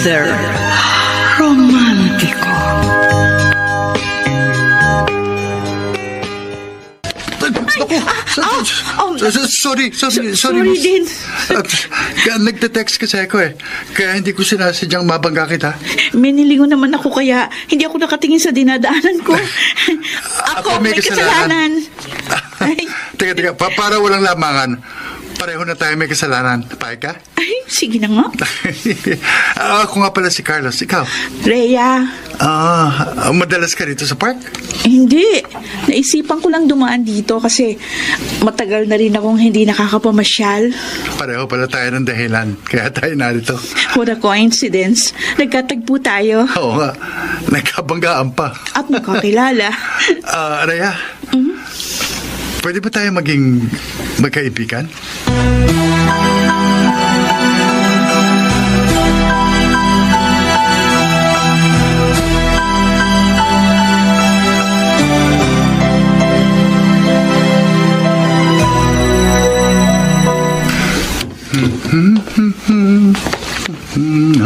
Mr. Romántico. Sorry din. Nagte-text kasi ako eh. Kaya hindi ko sinasadyang mabangga kita. May nilingon naman ako kaya hindi ako nakatingin sa dinadaanan ko. Ako may kasalanan. Ay. Teka, para walang lamangan. Pareho na tayo may kasalanan. Payag ka? Ay, sige na nga. Ako nga pala si Carlos. Ikaw? Rhea. Madalas ka dito sa park? Hindi. Naisipan ko lang dumaan dito kasi matagal na rin akong hindi nakakapamasyal. Pareho pala tayo ng dahilan. Kaya tayo narito. What a coincidence. Nagkatagpo tayo. Oo nga. Nagkabanggaan pa. At magkakilala. Rhea? Pwede ba tayo maging magkaibigan?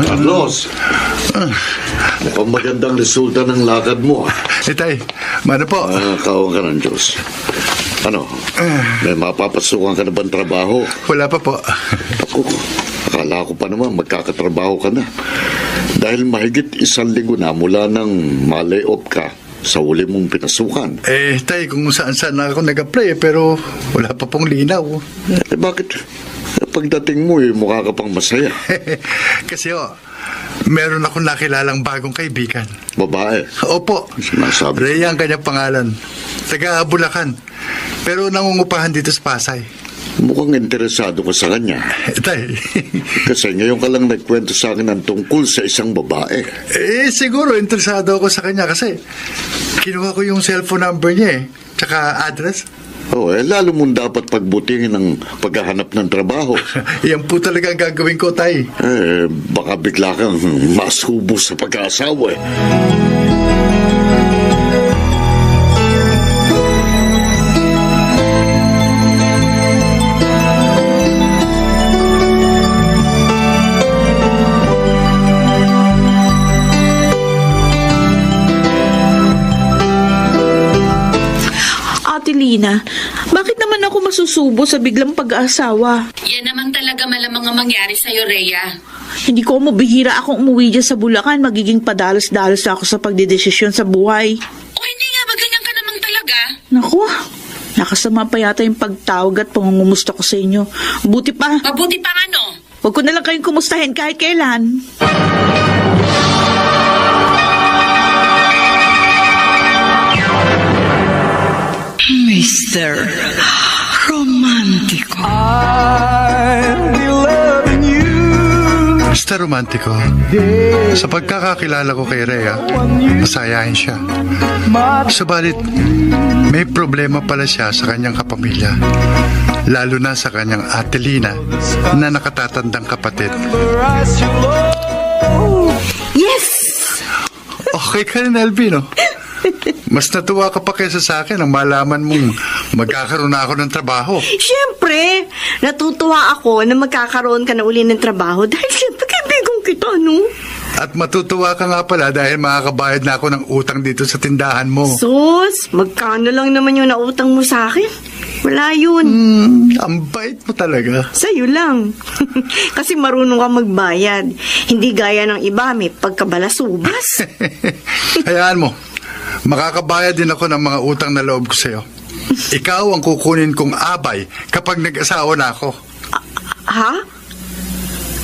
Carlos, mukhang magandang resulta ng lakad mo. Tay, mano po? Kawan ka ng Diyos. Ano, may mapapasukan ka na bang trabaho? Wala pa po. Ako, akala ko pa naman magkakatrabaho ka na. Dahil mahigit 1 linggo na mula nang ma-lay-off ka sa huli mong pinasukan. Tay, kung saan-saan na ako nag-apply pero wala pa pong linaw. Bakit? Pagdating mo, mukha ka pang masaya. Kasi meron akong nakilalang bagong kaibigan. Babae? Opo. Sinasabi. Rhea ang kanyang pangalan. Taga Bulacan. Pero nangungupahan dito sa Pasay. Mukhang interesado ka sa kanya. Tay. Kasi ngayon ka lang nagkwento sa akin ng tungkol sa isang babae. Siguro interesado ako sa kanya kasi kinuha ko yung cellphone number niya tsaka address. Lalo mong dapat pagbutihin ang paghahanap ng trabaho. Yan po talaga ang gagawin ko, Tay. Baka bigla kang masubo sa pag-aasawa eh. Lina, bakit naman ako masusubo sa biglang pag-aasawa? Yan naman talaga malamang ang mangyari sa'yo, Rhea. Hindi ko mabihira akong umuwi dyan sa Bulacan. Magiging padalos-dalos ako sa pagdedesisyon sa buhay. O hindi nga, maganyan ka naman talaga. Naku, nakasama pa yata yung pagtawag at pangungumusta ko sa inyo. Buti pa. Mabuti pa nga, no? Huwag ko nalang kayong kumustahin kahit kailan. Mr. Romántico. Mr. Romántico, sa pagkakakilala ko kay Rhea, masayahin siya. Subalit, may problema pala siya sa kanyang kapamilya. Lalo na sa kanyang ate Lina na nakatatandang kapatid. Yes! Okay ka rin, Albino. Mas natuwa ka pa kaysa sa akin ang malaman mong magkakaroon na ako ng trabaho. Siyempre, natutuwa ako na magkakaroon ka na uli ng trabaho dahil siyempre kaibigan kita, no? At matutuwa ka nga pala dahil makakabayad na ako ng utang dito sa tindahan mo. Sus, magkano lang naman yung nautang mo sa akin? Wala yun. Ang bait mo talaga. Sa'yo lang. Kasi marunong ka magbayad. Hindi gaya ng iba, may pagkabalasubas. Hayaan mo. Makakabayad din ako ng mga utang na loob ko sa'yo. Ikaw ang kukunin kong abay kapag nag-asawa na ako. Ha?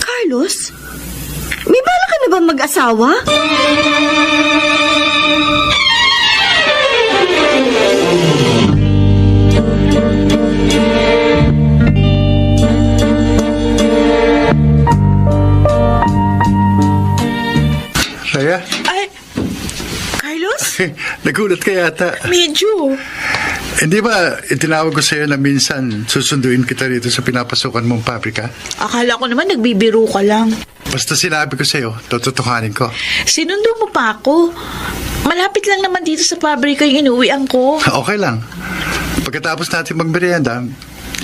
Carlos? May bala ka na ba mag-asawa? Rhea? Ay, Carlos? Nagulat ka yata. Medyo. Hindi ba itinawag ko sa'yo na minsan susunduin kita rito sa pinapasukan mong pabrika? Akala ko naman nagbibiro ka lang. Basta sinabi ko sa'yo, tututuhanin ko. Sinundo mo pa ako. Malapit lang naman dito sa pabrika yung inuwian ko. Okay lang. Pagkatapos natin magmerienda,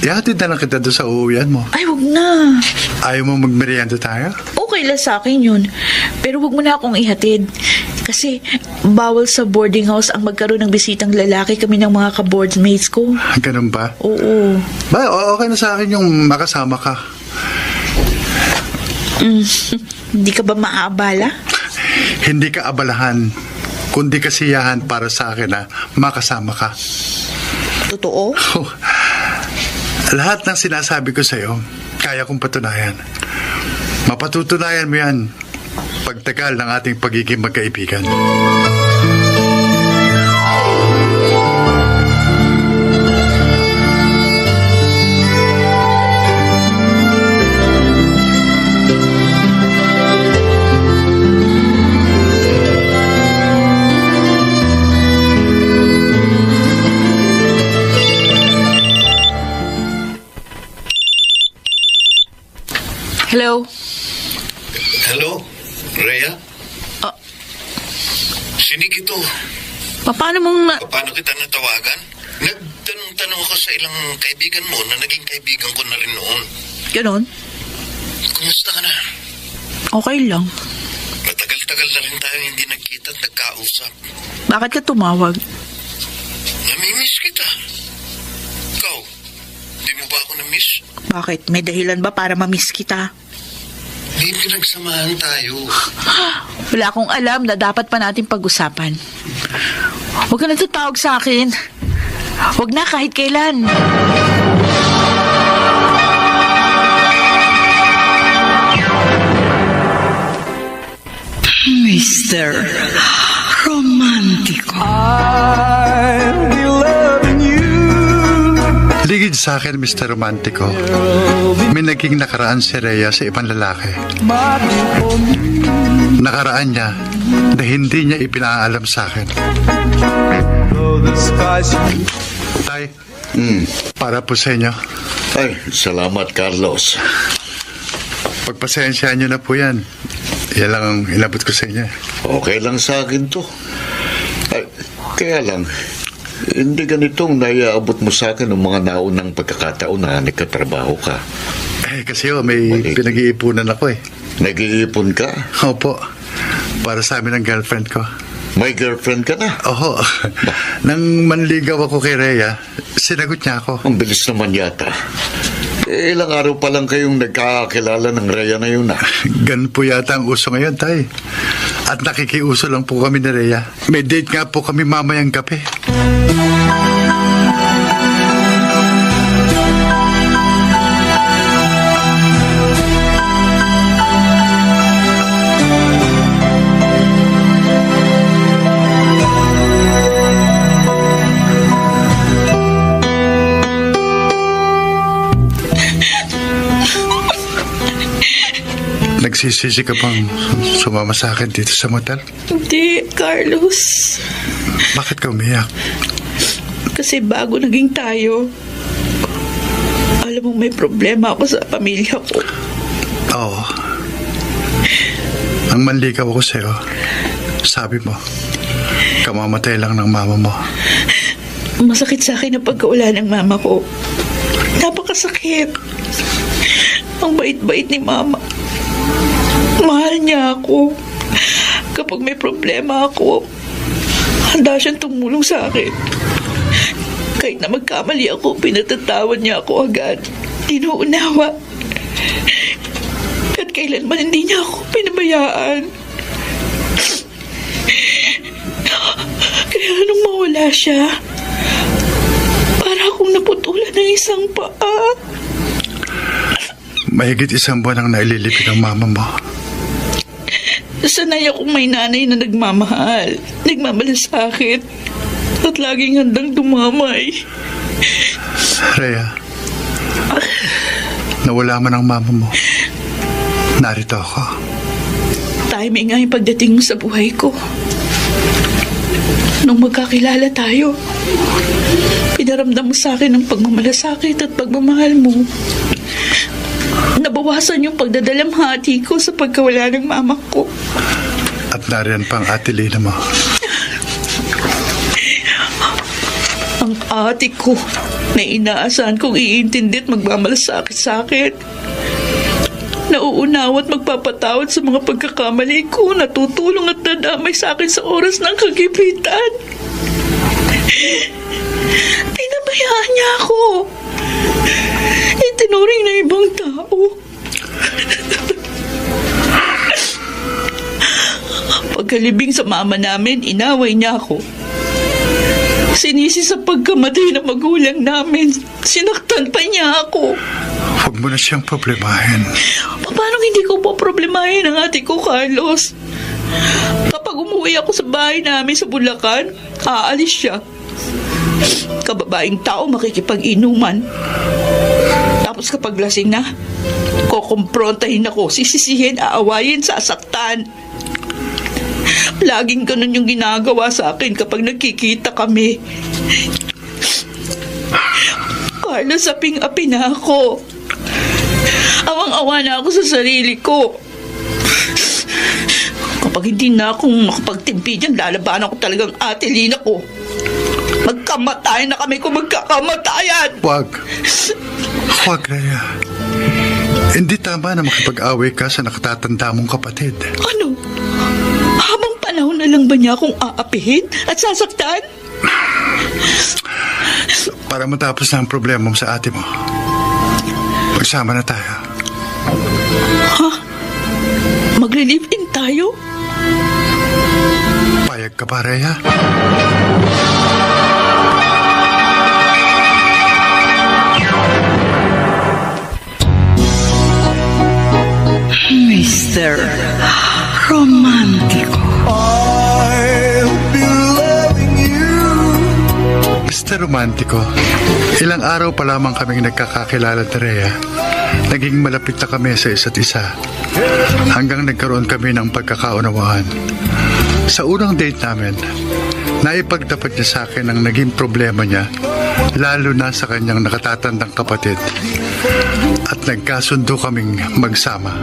ihatid na lang kita doon sa uuwian mo. Ay, wag na. Ayaw mo magmerienda tayo? okay lang sa akin yun. Pero wag mo na akong ihatid. Kasi bawal sa boarding house ang magkaroon ng bisitang lalaki kami ng mga ka-boardmates ko. Ganun ba? Oo. Ba, okay na sa akin yung makasama ka. Hindi ka ba maaabala? Hindi ka abalahan, kundi kasiyahan para sa akin na makasama ka. Totoo? Lahat ng sinasabi ko sa'yo, kaya kong patunayan. Mapatutunayan mo yan pagtagal ng ating pagiging magkaibigan. Hello? Hello, Rhea? Ah. Sinig ito. Paano mong Paano kita natawagan? Nagtanong-tanong ako sa ilang kaibigan mo na naging kaibigan ko na rin noon. Ganon? Kumusta ka na? Okay lang. Matagal-tagal na rin tayo hindi nagkita at nagkausap. Bakit ka tumawag? Namimiss kita. Ikaw, di mo ba ako na-miss? Bakit? May dahilan ba para mamiss kita? May pinagsamahan tayo. Wala akong alam na dapat pa natin pag-usapan. Huwag ka na tutawag sa akin. Huwag na kahit kailan. Mr. Romantico. Ligid sa akin, Mr. Romantico. May naging nakaraan si Rhea sa ibang lalaki. Nakaraan niya na hindi niya ipinaalam sa akin. Tay, para po sa inyo. Ay, salamat, Carlos. Pagpasensyaan niyo na po yan. Yan lang ang inabot ko sa inyo. Okay lang sa akin to. Ay, kaya lang, hindi ganitong naiaabot mo sa akin ng mga naunang pagkakataon na nagkatrabaho ka. Eh, kasi may pinag-iipunan ako eh. Nag-iipon ka? Opo, para sa amin ng girlfriend ko. May girlfriend ka na? Oo, nang manligaw ako kay Rhea, sinagot niya ako. Ang bilis naman yata. Ilang araw pa lang kayong nagkakakilala ng Rhea na yun ah. Gan po yata ang uso ngayon, tay. At nakikiuso lang po kami ni Rhea. May date nga po kami mamayang gabi. Nagsisisi ka bang sumama sa akin dito sa motel? Hindi, Carlos. Bakit ka umiyak? Kasi bago naging tayo, alam mo may problema ako sa pamilya ko. Oo. Ang manligaw ako sa'yo, sabi mo, kamamatay lang ng mama mo. Masakit sa akin ang pagkawala ng mama ko. Napakasakit. Ang bait-bait ni mama. Mahal niya ako. Kapag may problema ako, handa siyang tumulong sa akin. Kahit na magkamali ako, pinatatawad niya ako agad. Tinuunawa. At kailanman hindi niya ako pinabayaan. Kaya nung mawala siya, para akong naputulan ng isang paa. Mahigit 1 buwan ang naililipid ng mama mo. Sanay akong may nanay na nagmamahal, nagmamalasakit, at laging handang dumamay. Rhea, nawala man ang mama mo. Narito ako. Timing nga yung pagdating mo sa buhay ko. Nung magkakilala tayo, pinaramdam mo sa akin ang pagmamalasakit at pagmamahal mo. Nabawasan yung pagdadalamhati ko sa pagkawala ng mama ko. At nariyan pang ate Lina mo. Ang ate ko na inaasahan kong iintindi at magmamalasakit sa akin. Nauunawa at magpapatawad sa mga pagkakamali ko, natutulong at nadamay sa akin sa oras ng kagipitan. Pinabayaan niya ako. Itinuring na ibang tao. Pagkalibing sa mama namin, inaway niya ako. Sinisi sa pagkamatay ng magulang namin. Sinaktan pa niya ako. Huwag mo na siyang problemahin. Paano hindi ko po problemahin ang ate ko, Carlos? Kapag umuwi ako sa bahay namin sa Bulacan, aalis siya. Kababaeng tao makikipag-inuman. Tapos kapag lasing na, kukumprontahin ako, sisisihin, aawayin, sasaktan. Laging ganun yung ginagawa sa akin kapag nagkikita kami. Carlos, aping-api na ako. Awang-awa na ako sa sarili ko. Kapag hindi na akong makapagtimpi dyan, lalabanan ko talagang ate Lina ko. Magkamatayan na kami kung magkakamatayan. Huwag, Rhea. Hindi tama na makipag-away ka sa nakatatanda mong kapatid. Ano? Habang panahon na lang ba niya akong aapihin at sasaktan? Para matapos na ang problema mo sa ate mo, magsama na tayo. Ha? Magre-live-in tayo? Payag ka pa, Rhea? Mr. Romantico. Mr. Romantico, ilang araw pa lamang kaming nagkakakilala ni Rhea. Naging malapit na kami sa isa't isa. Hanggang nagkaroon kami ng pagkakaunawaan. Sa unang date namin, naipagtapat niya sa akin ang naging problema niya, lalo na sa kanyang nakatatandang kapatid. At nagkasundo kaming magsama.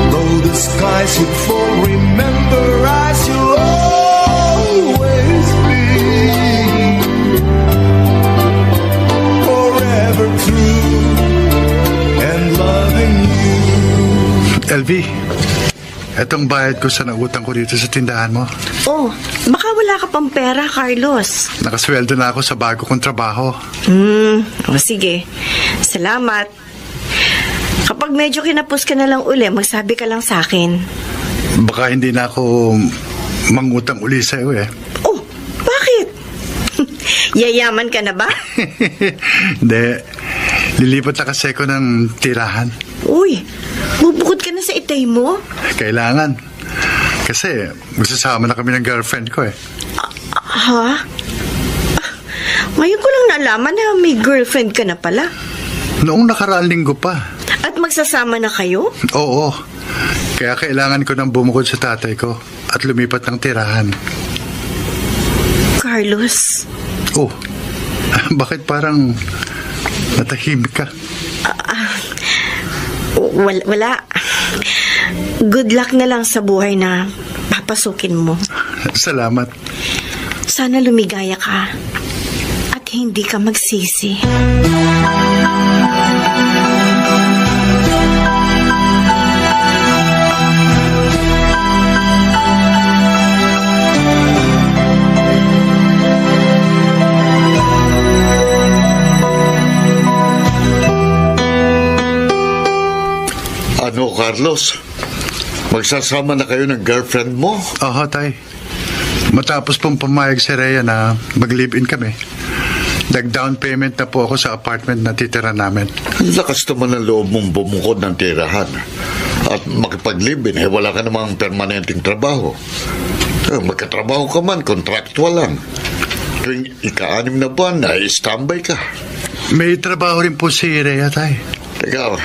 Though the skies should fall, remember I shall always be forever true and loving you. LV, etong bayad ko sa nautang ko dito sa tindahan mo. Oh, baka wala ka pang pera, Carlos. Nakasweldo na ako sa bago kong trabaho. O sige. Salamat. Kapag medyo kinapos ka na lang uli, magsabi ka lang sa akin. Baka hindi na ako mangutang uli sa'yo eh. Oh, bakit? Yayaman ka na ba? Hindi. Lilipat na kasi ako ng tirahan. Uy, bubukod ka na sa itay mo? Kailangan. Kasi magsasama na kami ng girlfriend ko eh. Ha? Ngayon ko lang nalaman na may girlfriend ka na pala. Noong nakaraang linggo pa. At magsasama na kayo? Oo. Kaya kailangan ko nang bumukod sa tatay ko at lumipat ng tirahan. Carlos? Oh, bakit parang natahimik ka? Wala. Good luck na lang sa buhay na papasukin mo. Salamat. Sana lumigaya ka at hindi ka magsisi. Ano, Carlos? Magsasama na kayo ng girlfriend mo? Oo, tay. Matapos pong pumayag si Rhea na mag-live-in kami, nag-down payment na po ako sa apartment na titira namin. Lakas naman ang loob mong bumukod ng tirahan. At makipag-live-in, wala ka namang permanenteng trabaho. Magkatrabaho ka man, contractual lang. Tuwing ika-6 na buwan, ay standby ka. May trabaho rin po si Rhea, tay. Teka,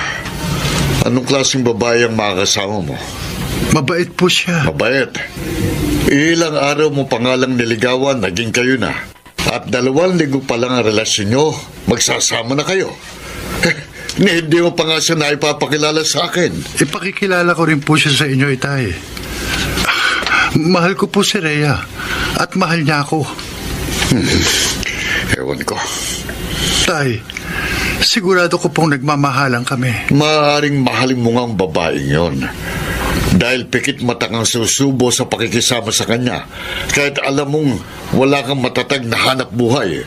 anong klaseng babae ang makakasama mo? Mabait po siya. Mabait. Ilang araw mo pangalang niligawan, naging kayo na. At 2 linggo pa lang ang relasyon nyo, magsasama na kayo. Hindi mo pa nga siya na ipapakilala sa akin. Ipakikilala ko rin po siya sa inyo, itay. Mahal ko po si Rhea at mahal niya ako. Ewan ko. Tay, Sigurado ko pong nagmamahalan kami. Maaaring mahalin mo nga ang babaeng yon. Dahil pikit mata kang susubo sa pakikisama sa kanya. Kahit alam mong wala kang matatag na hanap buhay.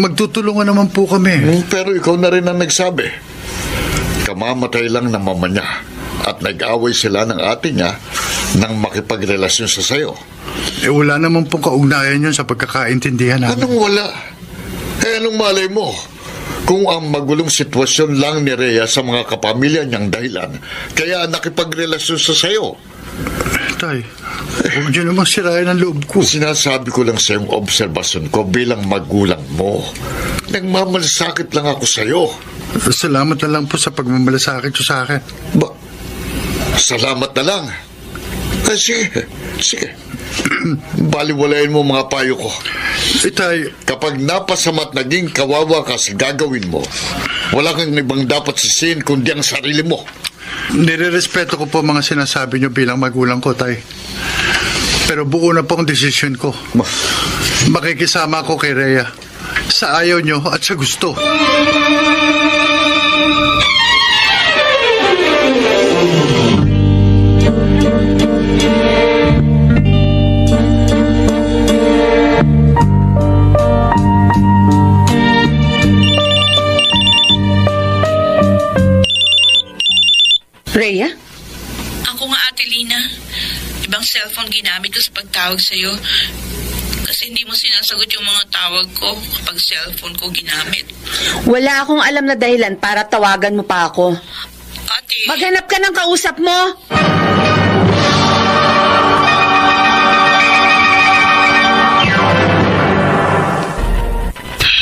Magtutulungan naman po kami. Pero ikaw na rin ang nagsabi. Kamamatay lang ng mama niya. At nag-away sila ng ate niya nang makipagrelasyon sa sayo. Wala naman pong kaugnayan yun sa pagkakaintindihan namin. Anong wala? Anong malay mo? Kung ang magulong sitwasyon lang ni Rhea sa mga kapamilya niyang dahilan, kaya nakipagrelasyon sa sayo. Tay, huwag niyo namang sirayan ang loob ko. Sinasabi ko lang sa iyong obserbasyon ko bilang magulang mo. Nagmamalasakit lang ako sayo. Salamat na lang po sa pagmamalasakit niyo sa akin. Salamat na lang. Sige. Baliwalayin mo mga payo ko. Tay, Kapag napasama't naging kawawa ka sa gagawin mo, wala kang ibang dapat sisihin kundi ang sarili mo. nire-respeto ko po mga sinasabi niyo bilang magulang ko, Tay. Pero buo na po ang desisyon ko. Makikisama ako kay Rhea sa ayaw niyo at sa gusto. Rhea? Ako nga, Ate Lina. Ibang cellphone ginamit ko sa pagtawag sa'yo. Kasi hindi mo sinasagot yung mga tawag ko kapag cellphone ko ginamit. Wala akong alam na dahilan para tawagan mo pa ako. Ate, Maghanap ka ng kausap mo!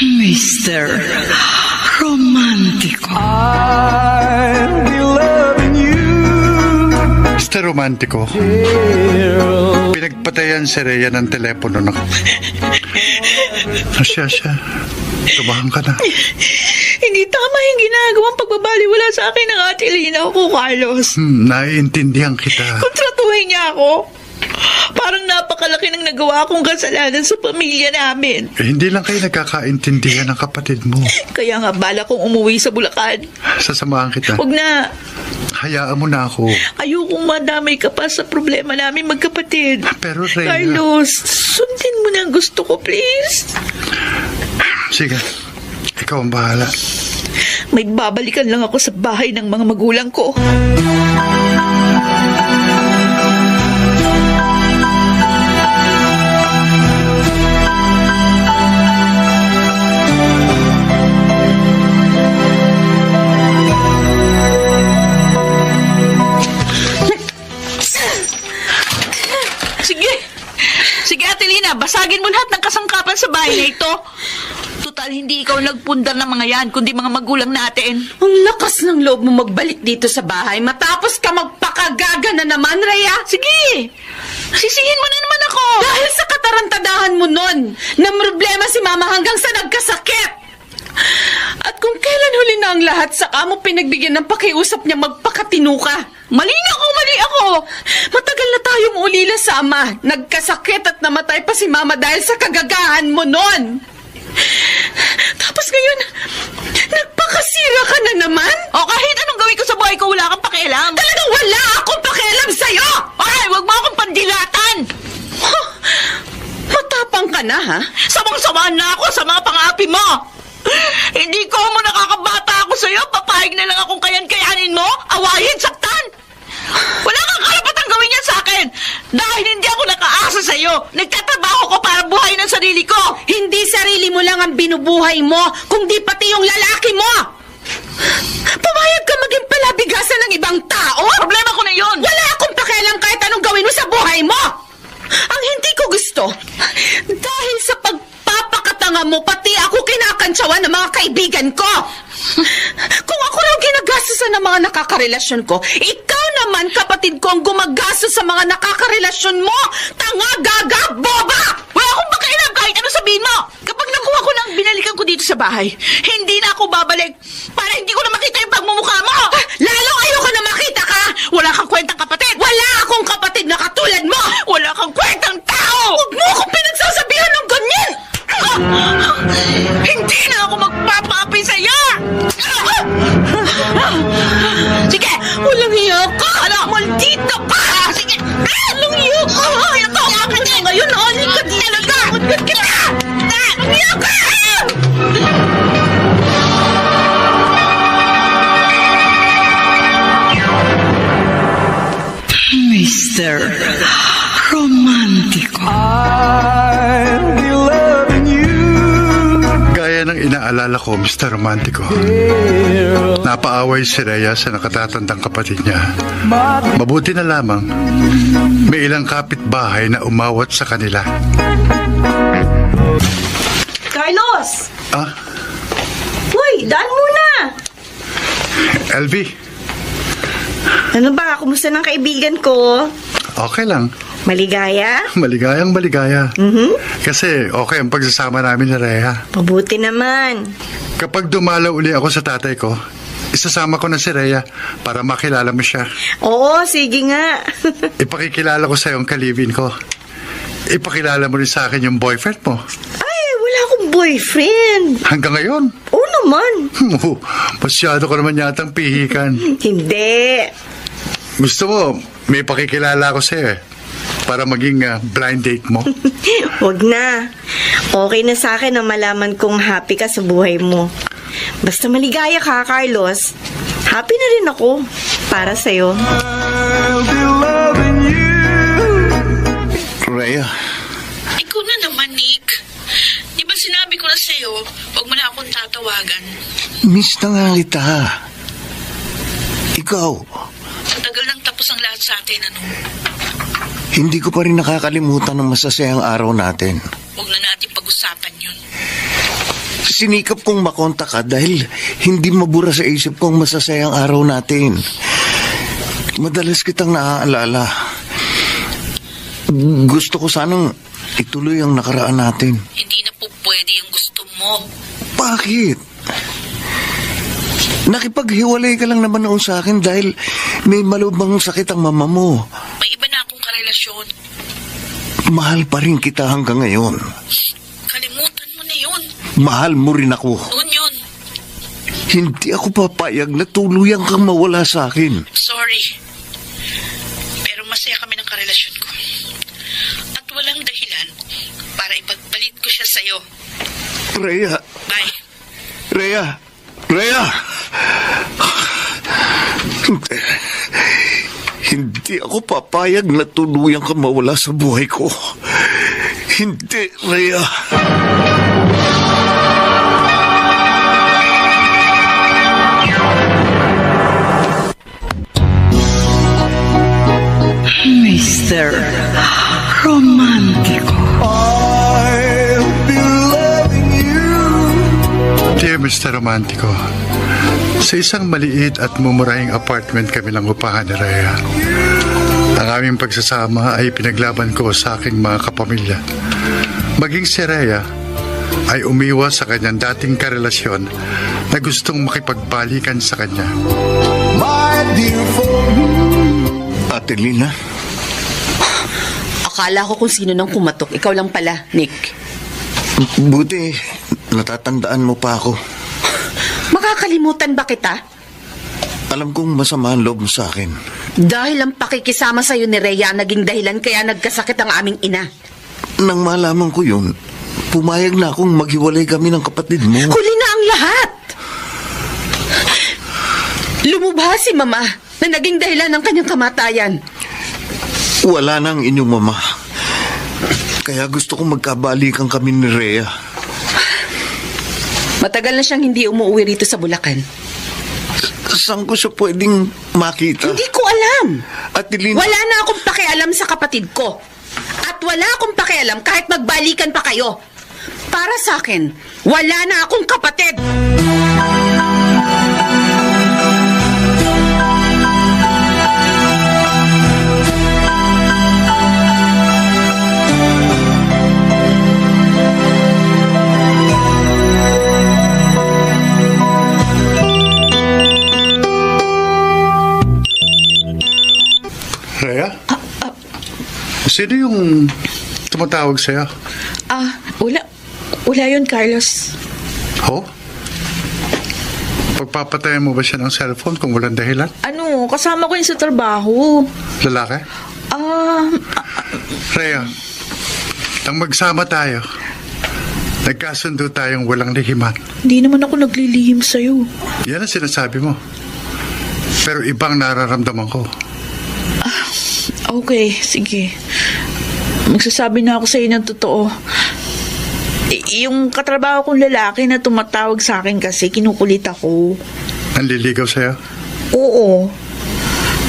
Mr. Romantico. I'll be loving you. Mr. Romantico, pinagpatayan si Rhea ng telepono na. Siya. Tumahan ka na. Hindi tama yung ginagawang pagbabaliwala sa akin ng Ate Lina ko, Carlos. Naiintindihan kita. Kontratuhin niya ako. Parang napakalaki ng nagawa kong kasalanan sa pamilya namin. Hindi lang kayo nagkakaintindihan ng kapatid mo. Kaya nga bala kong umuwi sa Bulacan. Sasamahan kita. Huwag na. Hayaan mo na ako. Ayokong madamay ka pa sa problema namin magkapatid. Pero Rhea... Carlos, sundin mo na ang gusto ko, please. Sige, ikaw ang bahala. May babalikan lang ako sa bahay ng mga magulang ko. Sige, Ate Lina, basagin mo lahat ng kasangkapan sa bahay na ito. Total, hindi ikaw nagpundar ng mga yan, kundi mga magulang natin. Ang lakas ng loob mo magbalik dito sa bahay matapos ka magpakagaga na naman, Rhea. Sige, sisihin mo na naman ako. Dahil sa katarantadahan mo nun, na problema si Mama hanggang sa nagkasakit. At kung kailan huli na ang lahat, saka mo pinagbigyan ng pakiusap niya magpakatino ka. Mali ako. Matagal na tayong ulila sa ama. Nagkasakit at namatay pa si Mama dahil sa kagagahan mo nun. Tapos ngayon, nagpakasira ka na naman? O kahit anong gawin ko sa buhay ko, wala kang pakialam. Talagang wala akong pakialam sa'yo! Ay, wag mo akong pandilatan. Huh, matapang ka na, ha? Samang-samaan na ako sa mga pang-api mo. Hindi ko mo nakakabata ako sa'yo. Papahig na lang akong kayanin mo. Awayin, saktan. Wala kang karapatang gawin yan sa akin. Dahil hindi ako nakaasa sa'yo. Nagtatrabaho ko para buhayin ang sarili ko. Hindi sarili mo lang ang binubuhay mo, kundi pati yung lalaki mo! Pumayag ka maging palabigasan ng ibang tao? Problema ko na yun. Wala akong pakialam kahit anong gawin mo sa buhay mo! Ang hindi ko gusto, dahil sa pagpapakatanga mo, pati ako kinakantsawan ng mga kaibigan ko! Kung ako lang ginagastosan ng mga nakakarelasyon ko, ikaw naman, kapatid ko, ang gumagastos sa mga nakakarelasyon mo! Tanga, gaga, boba! Wala akong pakialam kahit ano sabihin mo. Kapag nakuha ko ng binalikan ko dito sa bahay, hindi na ako babalik para hindi ko na makita yung pagmumukha mo. Lalong ayoko na makita ka! Wala kang kwentang kapatid. Wala akong kapatid na katulad mo! Wala kang kwentang tao. Huwag mo akong pinagsasabihan ng ganyan! Hindi na ako magpapaapi sa'yo. ko, Mr. Romantico. Napaaway si Rhea sa nakatatandang kapatid niya. Mabuti na lamang, may ilang kapitbahay na umawat sa kanila. Carlos! Ah, Uy, daan muna! LV, Ano ba? Kumusta ng kaibigan ko? okay lang. Maligaya? Maligayang maligaya. Kasi okay ang pagsasama namin ni Rhea. Mabuti naman. Kapag dumalaw uli ako sa tatay ko, isasama ko na si Rhea para makilala mo siya. Oo, sige nga. Ipakikilala ko sa'yo ang kalibin ko. Ipakilala mo rin sa akin yung boyfriend mo. Ay, wala akong boyfriend. Hanggang ngayon. Oo naman. Masyado ko naman yatang pihikan. Hindi. Gusto mo, may pakikilala ko sa'yo para maging blind date mo. Wag na. Okay na sa akin na malaman kong happy ka sa buhay mo. Basta maligaya ka, Carlos. Happy na rin ako para sa'yo. I'll be loving you. Rhea, Ikaw na naman, Nick. Di ba sinabi ko na sa'yo, huwag mo na akong tatawagan. Miss na nga kita. Ikaw, Matagal nang tapos ang lahat sa atin, ano? hindi ko pa rin nakakalimutan ng masasayang araw natin. Huwag na natin pag-usapan yun. Sinikap kong makontak ka dahil hindi mabura sa isip ko ang masasayang araw natin. Madalas kitang naaalala. Gusto ko sanang ituloy ang nakaraan natin. Hindi na po pwede yung gusto mo. Bakit? Nakipaghiwalay ka lang naman noon sa akin dahil may malubang sakit ang mama mo. May iba na akong karelasyon. Mahal pa rin kita hanggang ngayon. Kalimutan mo na yun. Mahal mo rin ako. Noon yun. Hindi ako papayag na tuluyan kang mawala sa akin. Sorry. Pero masaya kami ng karelasyon ko. At walang dahilan para ipagpalit ko siya sa'yo. Rhea, Bye. Rhea, Rhea! Hindi ako papayag na tuluyan kang mawala sa buhay ko. Hindi, Rhea. Mr. Romantico. I'll be loving you. Dear Mr. Romantico, sa isang maliit at mumurahing apartment kami lang upahan ni Rhea. Ang aming pagsasama ay pinaglaban ko sa aking mga kapamilya. Maging si Rhea ay umiwas sa kanyang dating karelasyon na gustong makipagbalikan sa kanya. My dear Ate Lina, Akala ko kung sino nang kumatok. Ikaw lang pala, Nick. buti natatandaan mo pa ako. Makakalimutan ba kita? Alam kong masama ang loob mo sa akin. Dahil ang pakikisama sa'yo ni Rhea naging dahilan kaya nagkasakit ang aming ina. Nang malaman ko yun, pumayag na akong maghiwalay kami ng kapatid mo. Huli na ang lahat! Lumubha si Mama na naging dahilan ng kanyang kamatayan. Wala na ang inyong mama. Kaya gusto kong magkabalikan kami ni Rhea. Matagal na siyang hindi umuwi rito sa Bulacan. Saan ko siya pwedeng makita? Hindi ko alam. Ate Lina, Wala na akong pakialam sa kapatid ko. At wala akong pakialam kahit magbalikan pa kayo. Para sa akin, wala na akong kapatid. Rhea? Sino yung tumatawag sa'yo? Wala yun, Carlos. Ho? Pagpapatayan mo ba siya ng cellphone kung walang dahilan? Ano, kasama ko yun sa trabaho. Lalaki? Ah, Rhea, nang magsama tayo, nagkasundo tayong walang lihiman. hindi naman ako naglilihim sa'yo. Yan ang sinasabi mo. Pero ibang nararamdaman ko. Okay, sige. Magsasabi na ako sa'yo ng totoo. Yung katrabaho kong lalaki na tumatawag sa akin kasi kinukulit ako. Nanliligaw sa'yo? Oo.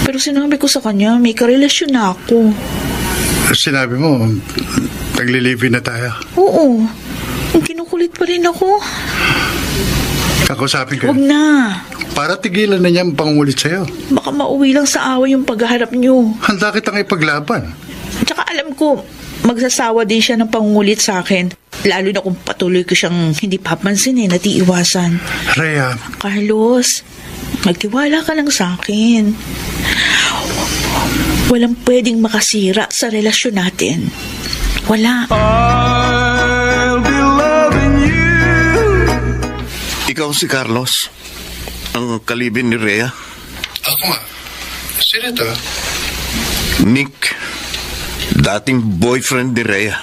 Pero sinabi ko sa kanya, may karelasyon na ako. Sinabi mo, nagli-live-in na tayo. Oo. Kinukulit pa rin ako. Kakusapin ka. Huwag na. Para tigilan na niya ang pangungulit sa'yo. Baka mauwi lang sa away yung paghaharap niyo. Handa kitang ipaglaban. Tsaka alam ko, magsasawa din siya ng pangungulit sa akin. Lalo na kung patuloy ko siyang hindi papansinin at iiwasan. Rhea, Carlos, magtiwala ka lang sa akin. Walang pwedeng makasira sa relasyon natin. Wala. I'll be loving you. Ikaw si Carlos, ang kalibin ni Rhea. ako nga. Sino ito? Nick, dating boyfriend ni Rhea.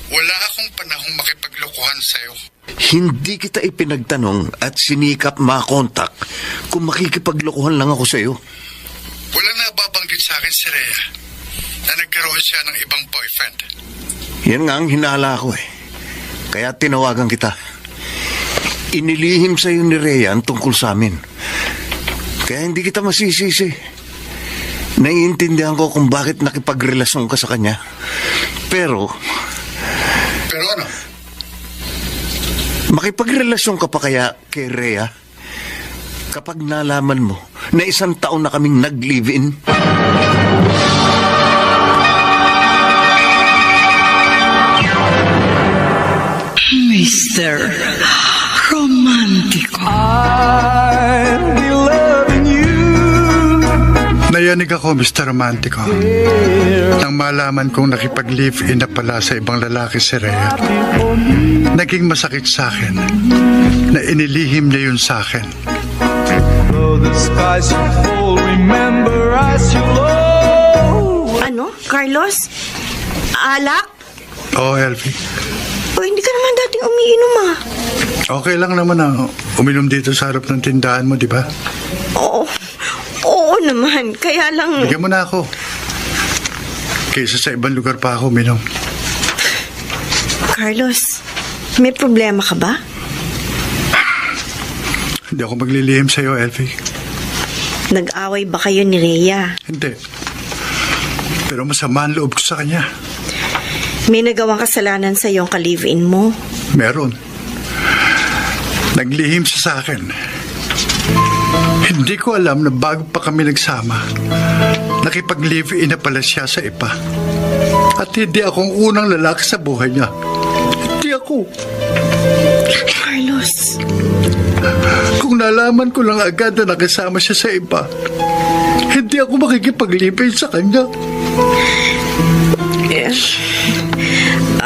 Wala akong panahong makipaglokohan sa'yo. Hindi kita ipinagtanong at sinikap makontak kung makikipaglokohan lang ako sa'yo. Wala na babanggit sa akin si Rhea na nagkaroon siya ng ibang boyfriend. Yan nga ang hinala ko eh. Kaya tinawagan kita. Inilihim sa'yo ni Rhea ang tungkol sa amin. Kaya hindi kita masisisi. Naiintindihan ko kung bakit nakipagrelasyon ka sa kanya. Pero Pero ano? makipagrelasyon ka pa kaya kay Rhea kapag nalaman mo na 1 taon na kaming nag-live-in? Mr. Romantico. I'll be loving you. Nayanig ako, Mr. Romantico. Nang malaman kong nakipag-live-in na pala sa ibang lalaki si Rhea. Naging masakit sa akin na inilihim niya yun sa akin. Though the skies should fall, remember as you low. Ano? Carlos? Alak? Oo, Elfie. O hindi ka naman dating umiinom ah. Okay lang naman ang uminom dito sa harap ng tindahan mo, di ba? Oo naman. Kaya lang... Bigyan mo na ako. Kaysa sa ibang lugar pa ako uminom. Carlos, may problema ka ba? Hindi ako maglilihim sa'yo, Elfie. Nag-away ba kayo ni Rhea? Hindi. Pero masama ang loob ko sa kanya. May nagawang kasalanan sa iyong ka-live-in mo? Meron. Naglihim siya sa akin. Hindi ko alam na bago pa kami nagsama, nakipag-live-in na pala siya sa iba. At hindi akong unang lalaki sa buhay niya. Hindi ako. Carlos, Kung nalaman ko lang agad na nakasama siya sa iba, hindi ako makikipag-live-in sa kanya.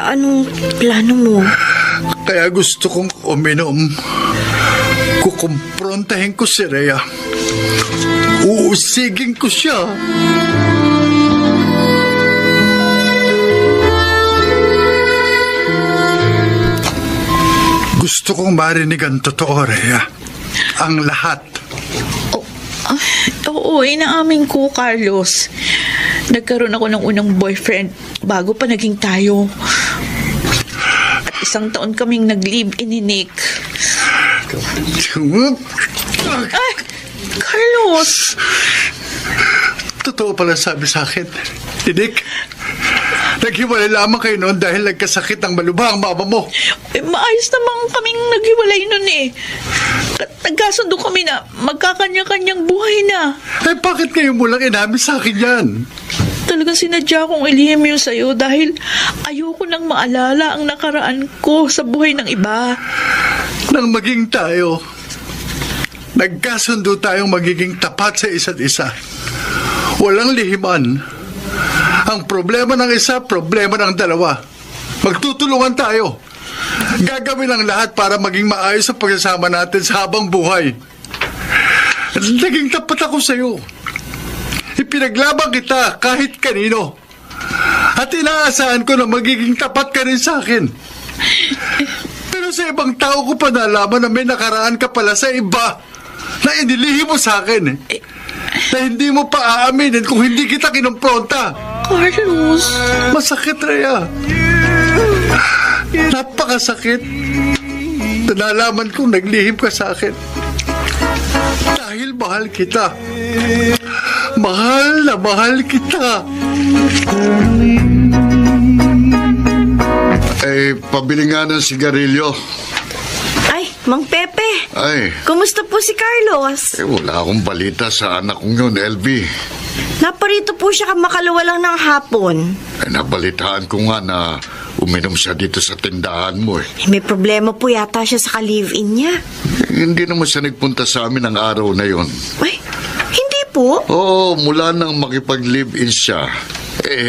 anong plano mo? Kaya gusto kong uminom. Kukumprontahin ko si Rhea. Uusigin ko siya. Gusto kong marinig ang totoo, Rhea. Ang lahat. Oo, inaamin ko, Carlos. Nagkaroon ako ng unang boyfriend bago pa naging tayo. At 1 taon kaming nag-live-in ni Nick. Ay, Carlos! Totoo pala sabi sa akin. Nick, naghiwalay lamang kayo noon dahil nagkasakit ang malubhang mama mo. Maayos naman kaming naghiwalay nun eh. Nagkasundo kami na magkakanya-kanyang buhay na. Eh, bakit kayo mo lang inamin sa akin yan? Talagang sinadya kong ilihim yun sa'yo dahil ayoko nang maalala ang nakaraan ko sa buhay ng iba. Nang maging tayo, nagkasundo tayong magiging tapat sa isa't isa. Walang lihiman. Ang problema ng isa, problema ng dalawa. Magtutulungan tayo. Gagawin ang lahat para maging maayos ang pagsasama natin sa habang buhay. Naging tapat ako sa'yo. Ipinaglaban kita kahit kanino. At inaasahan ko na magiging tapat ka rin sa akin. Pero sa ibang tao ko pa nalaman na may nakaraan ka pala sa iba na inilihim mo sa akin. Na hindi mo pa aaminin kung hindi kita kinumpronta. Carlos! Masakit, Rhea. Napakasakit. Nalaman kong naglihim ka sa akin. Dahil mahal kita. Mahal na mahal kita. Pabili nga ng sigarilyo. Ay, Mang Pepe. Ay, Kumusta po si Carlos? wala akong balita sa anak kong yun, LB. Naparito po siya makalawa lang ng hapon. Nabalitaan ko nga na uminom siya dito sa tindahan mo eh. May problema po yata siya sa ka-live-in niya. Hindi naman siya nagpunta sa amin ang araw na yon. Ay, hindi po. Oo, mula nang makipag-live-in siya,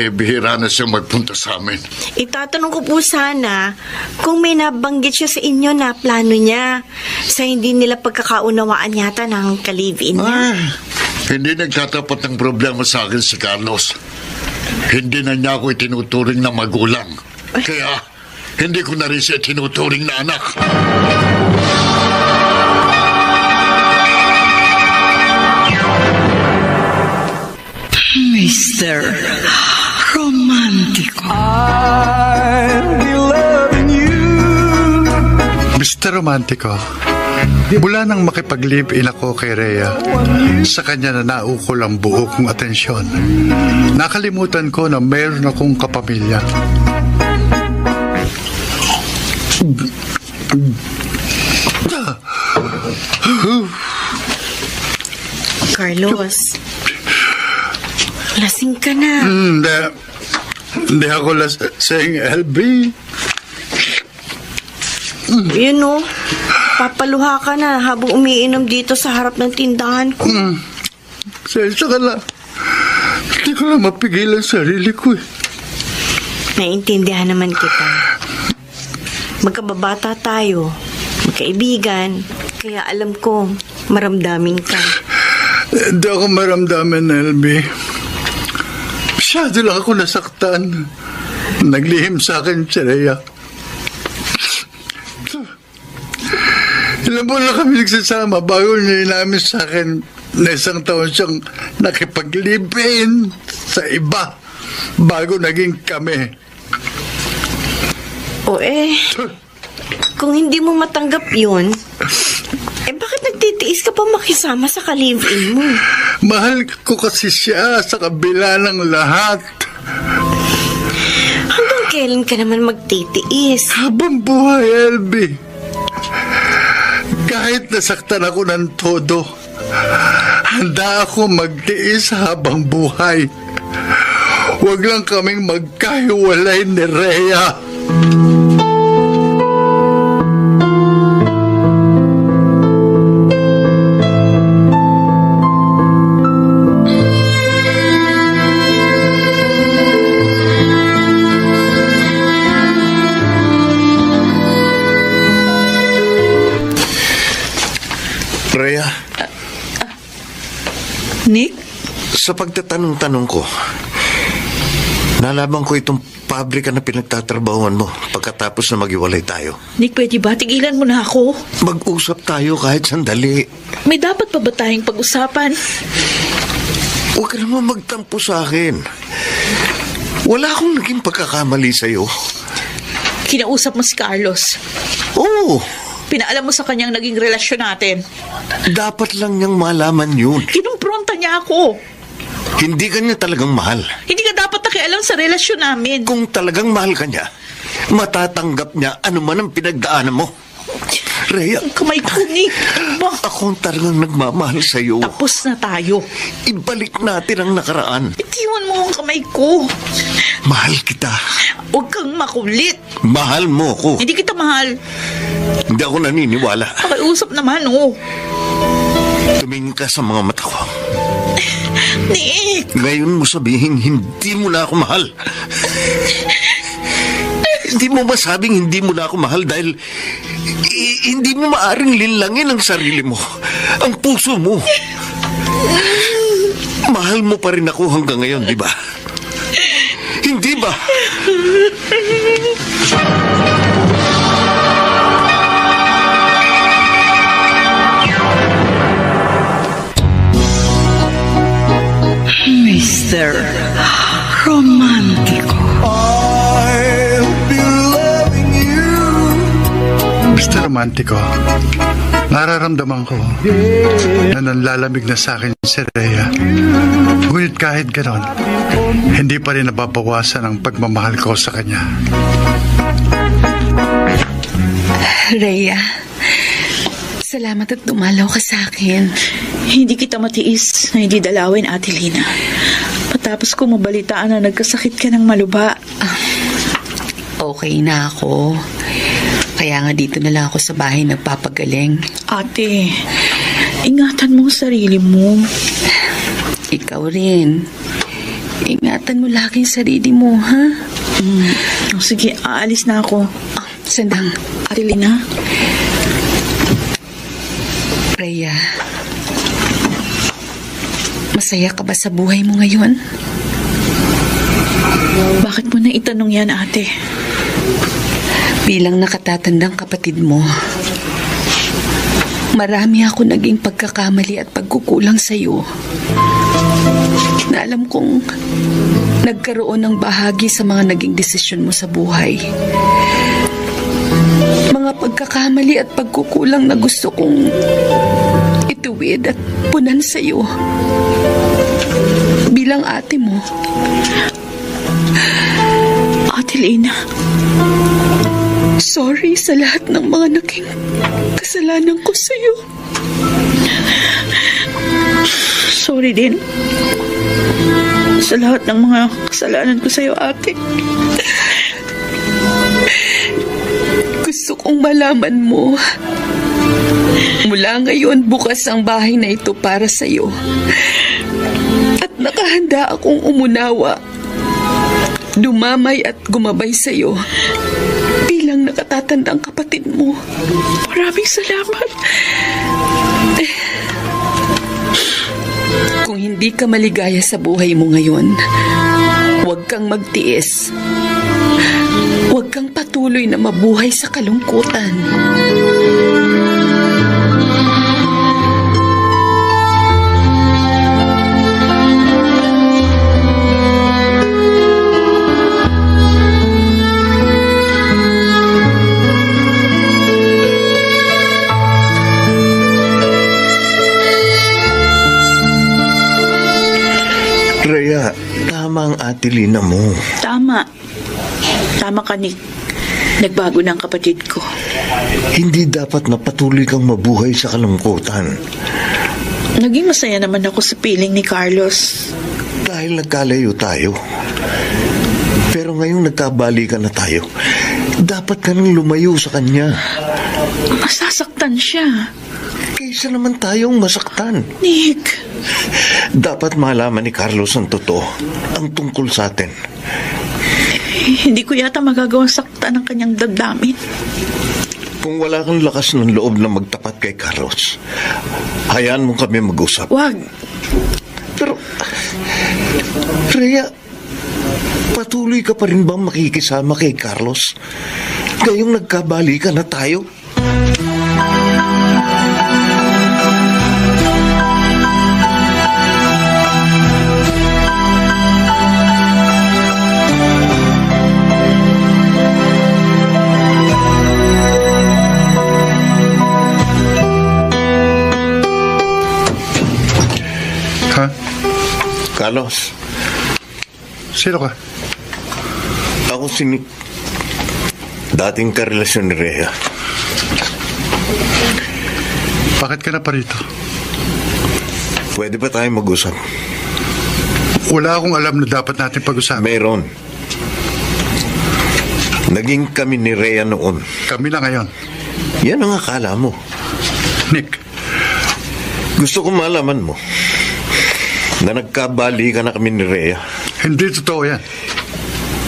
bihira na siya magpunta sa amin. Itatanong ko po sana kung may nabanggit siya sa inyo na plano niya sa hindi nila pagkakaunawaan yata ng ka-live-in niya. Hindi nagtatapat ng problema sa akin si Carlos. Hindi na niya ako itinuturing na magulang. Kaya, hindi ko na rin siya tinuturing na anak. Mr. Romantico. I'll be loving you. Mr. Romantico, mula nang makipag-live-in ako kay Rhea, sa kanya na naukol ang buo kong atensyon. Nakalimutan ko na mayroon akong kapamilya. Carlos, lasing ka na. Hindi ako lasing, LB. Yun o, papaluha ka na habang umiinom dito sa harap ng tindahan ko. Sensya ka na. Hindi ko na mapigilan sarili ko eh. Naintindihan naman kita. Magkababata tayo, magkaibigan, kaya alam ko, maramdamin ka. Hindi ako maramdaman, LB. Masyado lang ako nasaktan. Naglihim sa akin si Rhea. Ilan po na kami nagsasama bago niya inamin sa akin na isang taon siyang nakipag-live-in sa iba bago naging kami. O kung hindi mo matanggap yun, bakit nagtitiis ka pa makisama sa ka-live-in mo? Mahal ko kasi siya sa kabila ng lahat. Hanggang kailan ka naman magtitiis? Habang buhay, LB. Kahit nasaktan ako ng todo, handa ako magtiis habang buhay. Huwag lang kaming magkahiwalay ni Rhea. Rhea, Nick? sa pagtatanong-tanong ko, nalaman ko itong pabrika na pinagtatrabahuan mo pagkatapos na maghiwalay tayo. Nick, pwede ba? Tigilan mo na ako. Mag-usap tayo kahit sandali. May dapat pa ba tayong pag-usapan? Huwag ka naman magtampo sa akin. Wala akong naging pagkakamali sa'yo. Kinausap mo si Carlos. Oo, Pinaalam mo sa kanyang naging relasyon natin. dapat lang niyang malaman yun. Kinumpronta niya ako. Hindi ka niya talagang mahal. Hindi ka dapat nakialam sa relasyon namin. Kung talagang mahal ka niya, matatanggap niya ano man ang pinagdaanan mo. Rhea, Ang kamay ko, Nick. Ba? ako ang talagang nagmamahal sa'yo. Tapos na tayo. Ibalik natin ang nakaraan. Itiwan mo ang kamay ko. Mahal kita. Huwag kang makulit. Mahal mo ko. Hindi kita mahal. Hindi ako naniniwala. Pakiusap naman, oh. Tumingin ka sa mga mata ko. Nick! Ngayon mo sabihin, hindi mo na ako mahal. Hindi mo masabing hindi mo na ako mahal dahil hindi mo maaring linlangin ang sarili mo, ang puso mo. Mahal mo pa rin ako hanggang ngayon, di ba? Hindi ba? Mr. Romantico. I'll be loving you. romantiko, nararamdaman ko na nanlalamig na sa akin si Rhea. Ngunit kahit ganon, hindi pa rin nababawasan ang pagmamahal ko sa kanya. Rhea, salamat at dumalaw ka sa akin. Hindi kita matiis na hindi dalawin, Ate Lina. Patapos ko mabalitaan na nagkasakit ka ng maluba. Okay na ako. Kaya nga dito na lang ako sa bahay nagpapagaling. Ate, ingatan mo ang sarili mo. Ikaw rin. Ingatan mo lagi ang sarili mo, ha? Sige, aalis na ako. Sandang. Ate Lina? Rhea, masaya ka ba sa buhay mo ngayon? Bakit mo na itanong yan, ate? Bilang nakatatandang kapatid mo, marami ako naging pagkakamali at pagkukulang sa'yo. Na alam kong nagkaroon ng bahagi sa mga naging desisyon mo sa buhay. Mga pagkakamali at pagkukulang na gusto kong ituwid at punan sa'yo. Bilang ate mo. Ate Lina, sorry sa lahat ng mga naging kasalanan ko sa'yo. sorry din. Sa lahat ng mga kasalanan ko sa'yo, ate. Gusto kong malaman mo. Mula ngayon, bukas ang bahay na ito para sa'yo. At nakahanda akong umunawa, dumamay at gumabay sa'yo bilang nakatatandang kapatid mo. Maraming salamat. Kung hindi ka maligaya sa buhay mo ngayon, huwag kang magtiis. Huwag kang patuloy na mabuhay sa kalungkutan. Rhea, tama ang Ate Lina mo. Tama. Tama ka, Nick. Nagbago na ang kapatid ko. Hindi dapat na patuloy kang mabuhay sa kalungkutan. Naging masaya naman ako sa piling ni Carlos. Dahil nagkalayo tayo. Pero ngayong nagkabalikan na tayo, dapat ka nang lumayo sa kanya. Masasaktan siya. Kaysa naman tayong masaktan. Nick. Dapat malaman ni Carlos ang totoo, ang tungkol sa atin. Hindi ko yata magagawang saktan ng kanyang damdamin. Kung wala kang lakas ng loob na magtapat kay Carlos, hayaan mo kami mag-usap. Wag. Pero, Rhea, patuloy ka pa rin bang makikisama kay Carlos? Ngayong nagkabalikan na tayo? Ha? Carlos, Sino ka? ako si Nick. Dating karelasyon ni Rhea. Bakit ka na pa rito? Pwede ba tayo mag-usap? Wala akong alam na dapat natin pag-usapan. Meron. Naging kami ni Rhea noon. Kami na ngayon. Yan ang akala mo. Nick, Gusto ko malaman mo na nagkabalikan na kami ni Rhea. hindi totoo yan.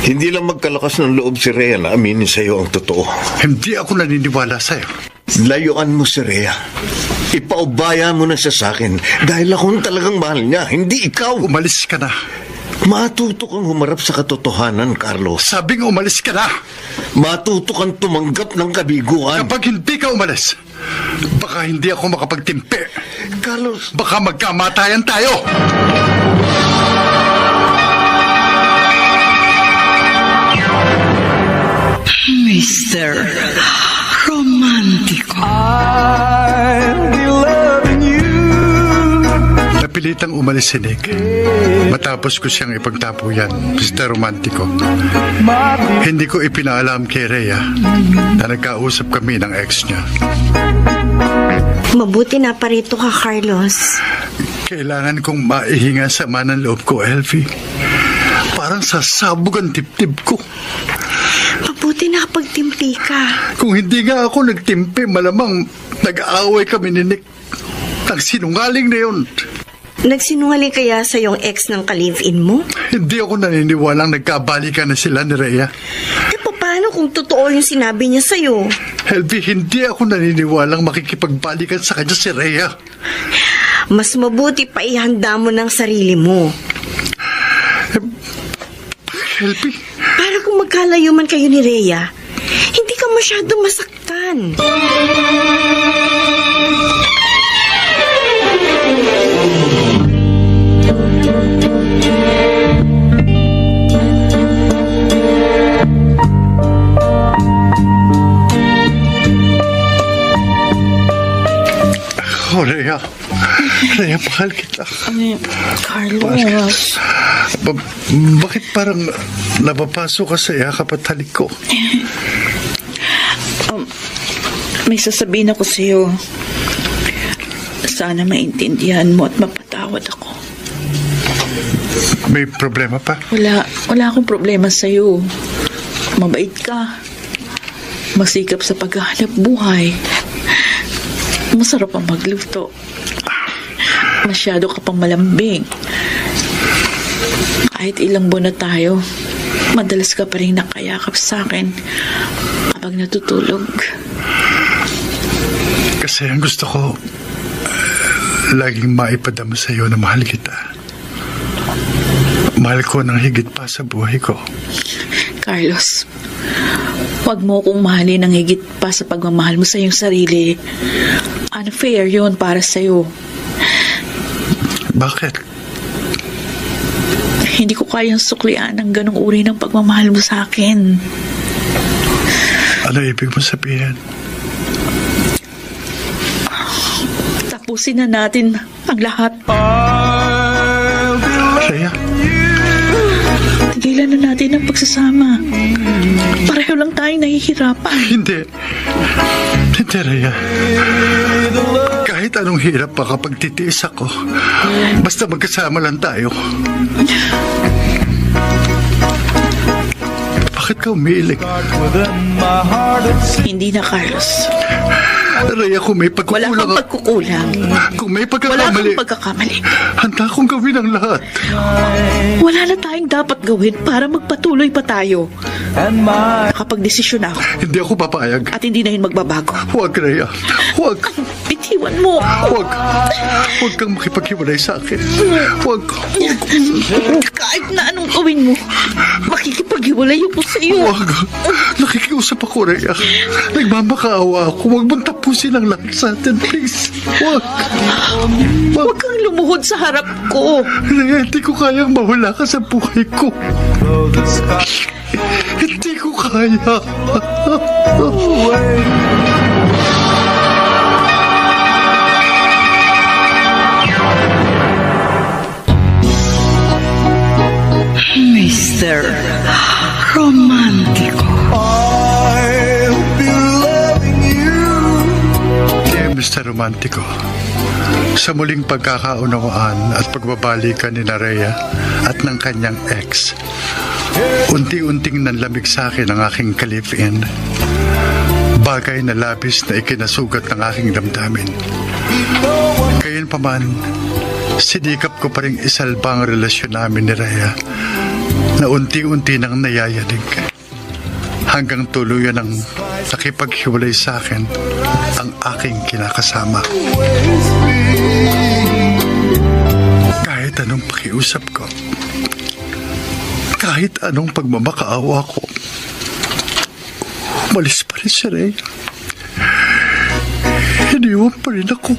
Hindi lang magkalakas ng loob si Rhea na aminin sa'yo ang totoo. Hindi ako naniniwala sa'yo. Layuan mo si Rhea. Ipaubaya mo na siya sa akin dahil akong talagang mahal niya, hindi ikaw. Umalis ka na. Matuto kang humarap sa katotohanan, Carlos. Sabing umalis ka na. Matuto kang tumanggap ng kabiguan. Kapag hindi ka umalis, baka hindi ako makapagtimpi. Carlos, Baka magkamatayan tayo. Mr. Romantico. Napilitang umalis si Nick. Matapos ko siyang ipagtapuyan, Mr. Romantico. Hindi ko ipinaalam kay Rhea na nagkausap kami ng ex niya. Mabuti na parito ka, Carlos. Kailangan kong maihinga sa ng loob ko, Elfie. Parang sasabog ang dibdib ko. Mabuti na kapagtimpi ka. Kung hindi nga ako nagtimpi, malamang nag-aaway kami ni Nick. Ang sinungaling na yun. Nagsinungaling kaya sa yung ex ng ka-live-in mo? Hindi ako naniniwalang nagkabalikan na sila ni Rhea. Paano kung totoo yung sinabi niya sa'yo? Elvie, hindi ako naniniwalang makikipagbalikan sa kanya si Rhea. Mas mabuti pa ihanda mo ng sarili mo. Elvie? Para kung magkalayo man kayo ni Rhea, hindi ka masyadong masaktan. Oh, Rhea. Rhea, mahal kita. Carlos. Bakit parang napapasok ka sa yakap at halik ko? May sasabihin ako sa'yo. Sana maintindihan mo at mapatawad ako. May problema pa? Wala akong problema sa'yo. Mabait ka. Masikap sa paghahanap buhay. Masarap ang magluto. Masyado ka pang malambing. Kahit ilang buwan na tayo, madalas ka pa rin nakayakap sa akin kapag natutulog. Kasi ang gusto ko, laging maipadama sa iyo na mahal kita. Mahal ko ng higit pa sa buhay ko. Carlos, huwag mo kong mahalin ng higit pa sa pagmamahal mo sa iyong sarili. Unfair yun para sa'yo. Bakit? Hindi ko kayang suklian ang ganong uri ng pagmamahal mo sa akin. Ano ibig mo sabihin? Tapusin na natin ang lahat. Rhea? Tigilan na natin ang pagsasama. Pareho lang tayong nahihirapan. Hindi. Hindi, Rhea. Kahit anong hirap pa kapag titiis ako, basta magkasama lang tayo. Bakit ka umiiling? Hindi na, Carlos. Rhea, kung may Wala pagkukulang... kang pagkukulang. Kung may Wala pagkakamali... kang pagkakamali. Handa akong gawin ang lahat. Wala na tayong dapat gawin para magpatuloy pa tayo. Nakapag-desisyon ako Hindi ako papayag. at hindi na yun magbabago. Huwag, Rhea. Huwag. Bitiwan mo. Huwag. Huwag kang makipaghiwalay sa akin. Huwag. Kahit na anong gawin mo, makikipaghiwalay ako sa iyo. Huwag. Nakikiusap ako, Rhea. Nagmamakaawa ako. Huwag mong tapusin ang lahat sa atin, please. Huwag. Huwag kang lumuhod sa harap ko. Rhea, hindi ko kayang mawala ka sa buhay ko. Hindi ko kaya. Mr. Romantico. Dear Mr. Romantico, sa muling pagkakaunawaan at pagbabalikan ni Rhea at ng kanyang ex, unti-unting nanlamig sa akin ang aking ka-live-in. Bagay na labis na ikinasugat ng aking damdamin. Gayunpaman, sinikap ko pa rin isalba ang relasyon namin ni Rhea na unti-unti nang nayayanig hanggang tuluyan ng nakipaghiwalay sa akin ang aking kinakasama. Kahit anong pakiusap ko, kahit anong pagmamakaawa ko, umalis pa rin si Rhea. Iniwan pa rin ako.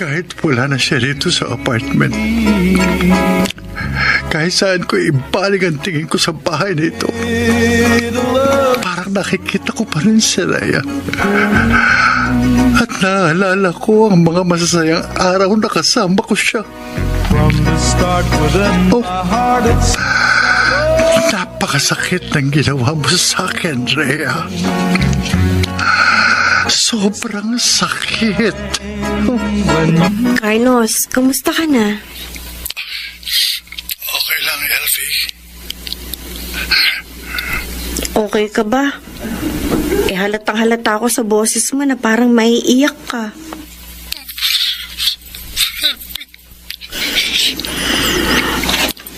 Kahit wala na siya rito sa apartment, kahit saan ko ibalik ang tingin ko sa bahay nito, parang nakikita ko pa rin si Rhea. At naalala ko ang mga masasayang araw na kasama ko siya. From the start within my heart it's Napakasakit ng ginawa mo sa akin, Rhea. Sobrang sakit. Carlos, kamusta ka na? Okay lang, Elfie. Okay ka ba? Halatang halata ako sa boses mo na parang maiiyak ka.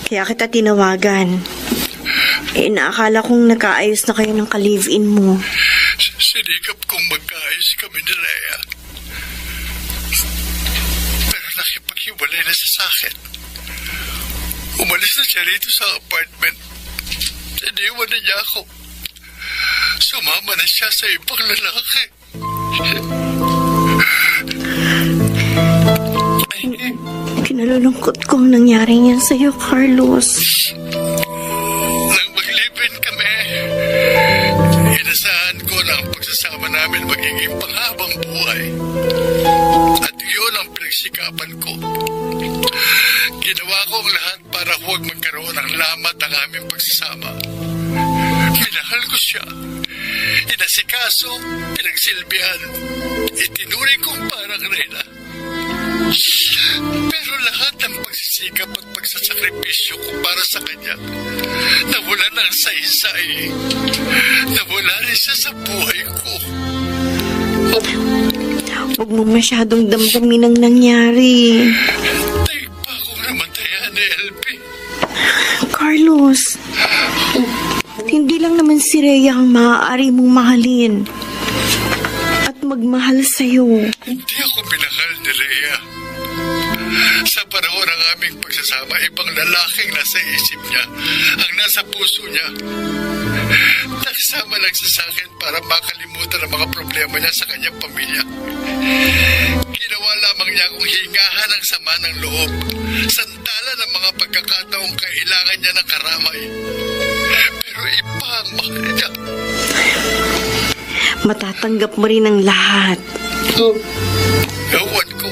Kaya kita tinawagan. Naakala kong nakaayos na kayo ng ka-live-in mo. Sinikap kong magkaayos kami ni Rhea. Pero nakipaghiwalay na siya sa akin. Umalis na siya rito sa apartment. Iniwan na niya ako. Sumama na siya sa ibang lalaki. Kinalulungkot ko ang nangyari niyan sa'yo, Carlos. Nang maglibin kami, inasahan ko na ang pagsasama namin magiging panghabang buhay. At yun ang pinagsikapan ko. Ginawa ko ang lahat para huwag magkaroon ng lamat ang aming pagsasama. Minahal ko siya. Inasikaso, pinagsilbihan, itinuring kong parang reyna. Pero lahat ng pagsisikap at pagsasakripisyo ko para sa kanya, nawala ng saysay. Nawala rin siya sa buhay ko. Huwag mo masyadong damdamin ang nangyari. Tayo pa akong namatayan ni LP. Carlos, hindi lang naman si Rhea ang maaari mong mahalin at magmahal sa'yo. Hindi ako minahal ni Rhea. Sa panahon ng aming pagsasama, ibang lalaking nasa isip niya, ang nasa puso niya. Nakisama lang siya sa akin para makalimutan ang mga problema niya sa kanyang pamilya. Ginawa lamang niya akong hingahan ng sama ng loob, sandalan ng mga pagkakataong kailangan niya ng karamay. Pero iba ang mahal niya. Matatanggap mo rin ang lahat. Ewan ko,